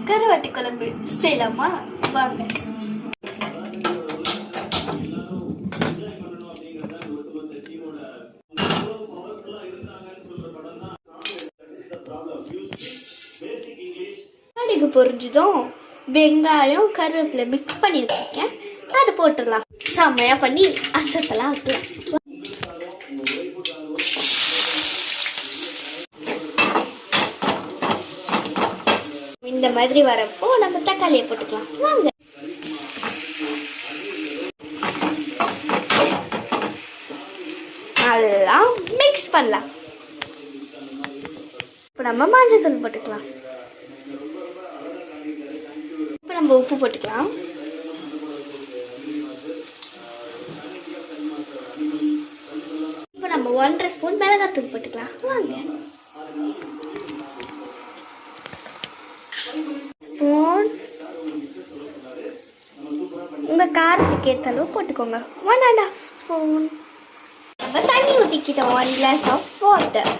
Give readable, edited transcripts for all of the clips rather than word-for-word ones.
கருவாட்டு குழம்பு செய்யலாமா? வாங்க. கடுகு பொரிஞ்சதும் வெங்காயம் கருவேப்பிலை மிக்ஸ் பண்ணி வச்சிருக்கேன், அது போட்டுடலாம். செம்மையா பண்ணி அசத்தலாம் ஆக்கலாம். இந்த மாதிரி வரப்போ நம்ம தக்காளியை போட்டுக்கலாம். வாங்க. நல்லா மிக்ஸ் பண்ணலாம். இப்போ நம்ம மஞ்சள் தூள் போட்டுக்கலாம். இப்போ நம்ம உப்பு போட்டுக்கலாம். இப்போ நம்ம 1.5 ஸ்பூன் மிளகாத்தூள் போட்டுக்கலாம். வாங்க. ஸ்பூன் உங்க காரத்துக்கு ஏற்ற அளவு போட்டுக்கோங்க. 1.5 ஸ்பூன். நம்ம தண்ணி ஊற்றிக்கிட்டோம். 1 கிளாஸ் ஆஃப் வாட்டர்.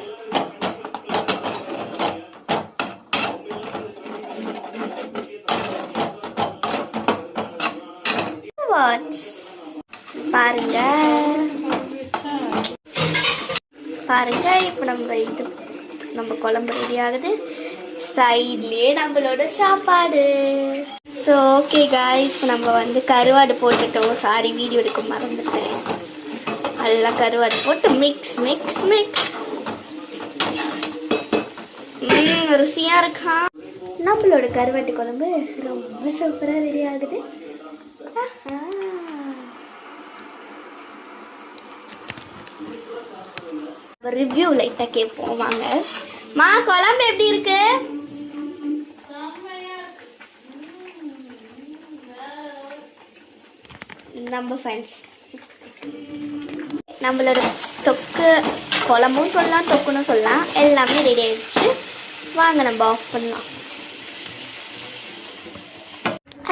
பாருங்க பாருங்க, இப்போ நம்ம குழம்பு ரெடி ஆகுது. சைட்லேயே நம்மளோட சாப்பாடு. ஸோ ஓகே காய்ஸ், இப்போ நம்ம கருவாடு போட்டுட்டோம். சாரி, வீடியோ எடுக்க மறந்துட்டேன். நல்லா கருவாடு போட்டு மிக்ஸ் மிக்ஸ் மிக்ஸ். ருசியாக இருக்கா? நம்மளோட கருவாட்டு குழம்பு ரொம்ப சூப்பராக ரெடி ஆகுது. ரிவ்யூ லைட்டாக கேட்போம் வாங்க. மா, குழம்பு எப்படி இருக்கு? நம்ம ஃப்ரெண்ட்ஸ், நம்மளோட தொக்கு குழம்பும் சொல்லலாம், தொக்குன்னு சொல்லலாம், எல்லாமே ரெடி ஆயிடுச்சு. வாங்க நம்ம ஆஃப் பண்ணலாம்.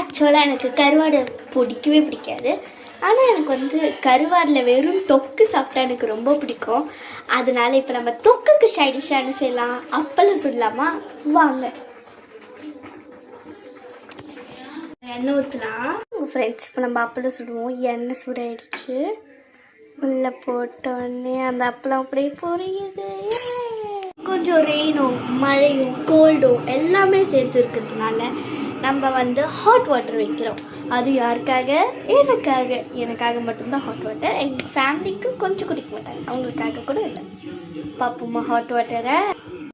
ஆக்சுவலாக எனக்கு கருவாடு பிடிக்கவே பிடிக்காது. ஆனால் எனக்கு கருவாடில் வெறும் தொக்கு சாப்பிட்டா எனக்கு ரொம்ப பிடிக்கும். அதனால இப்போ நம்ம தொக்குக்கு சைடிஷாக செய்யலாம். அப்பளம் சுடலாமா? வாங்க. எண்ணெய் ஊற்றலாம். உங்கள் ஃப்ரெண்ட்ஸ், இப்போ நம்ம அப்பளம் சுடுவோம். எண்ணெய் சூடாயிடுச்சு. உள்ளே போட்டோடனே அந்த அப்பளம் அப்படியே பொரியுது. கொஞ்சம் ரெயினும் மழையும் கோல்டும் எல்லாமே சேர்த்து இருக்கிறதுனால நம்ம ஹாட் வாட்டர் வைக்கிறோம். அது யாருக்காக? எனக்காக மட்டும்தான் ஹாட் வாட்டர். எங்கள் ஃபேமிலிக்கு கொஞ்சம் குடிக்க மாட்டாங்க, அவங்களுக்காக கூட இல்லை. பார்ப்போமா ஹாட் வாட்டரை?